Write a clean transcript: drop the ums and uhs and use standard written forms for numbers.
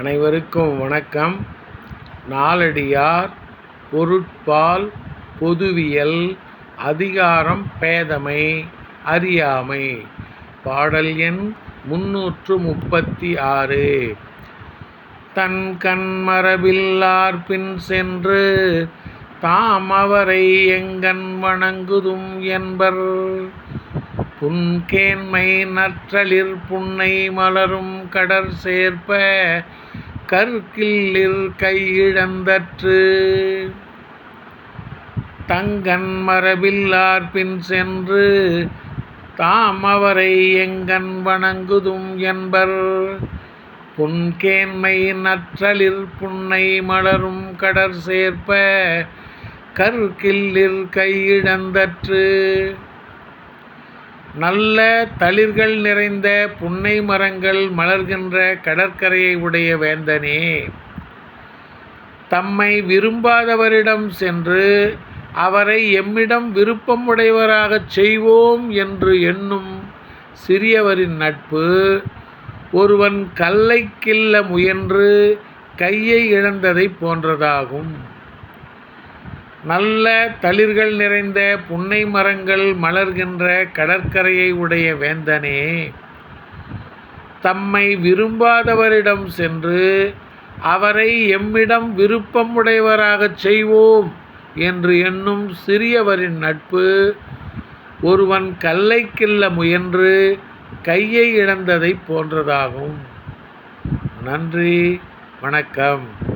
அனைவருக்கும் வணக்கம். நாலடியார் பொருட்பால் பொதுவியல் அதிகாரம் பேதமை அறியாமை. பாடல் எண் 336. தன்கண் மரபில்லார் பின் சென்று தாம் அவரை எங்கண் வணங்குதும் என்பர். புன்கேண்மை நற்றலிற் புன்னை மலரும் கடற் சேர்ப்ப கற்கில்லிற் கையிழந்தற்று. தங்கண் மரபில்லார் பின் சென்று தாம் அவரை எங்கண் வணங்குதும் என்பர். புன்கேண்மை நற்றலிற் புன்னை மலரும் கடற் சேர்ப்ப கற்கில்லிற் கையிழந்தற்று. நல்ல தளிர்கள் நிறைந்த புன்னை மரங்கள் மலர்கின்ற கடற்கரையை உடைய வேந்தனே, தம்மை விரும்பாதவரிடம் சென்று அவரை எம்மிடம் விருப்பம் உடையவராகச் செய்வோம் என்று எண்ணும் சிறியவரின் நட்பு ஒருவன் கல்லைக் கிள்ள முயன்று கையை இழந்ததைப் போன்றதாகும். நல்ல தளிர்கள் நிறைந்த புன்னை மரங்கள் மலர்கின்ற கடற்கரையை உடைய வேந்தனே, தம்மை விரும்பாதவரிடம் சென்று அவரை எம்மிடம் விருப்பம் உடையவராகச் செய்வோம் என்று எண்ணும் சிறியவரின் நட்பு ஒருவன் கல்லைக் கிள்ள முயன்று கையை இழந்ததைப் போன்றதாகும். நன்றி, வணக்கம்.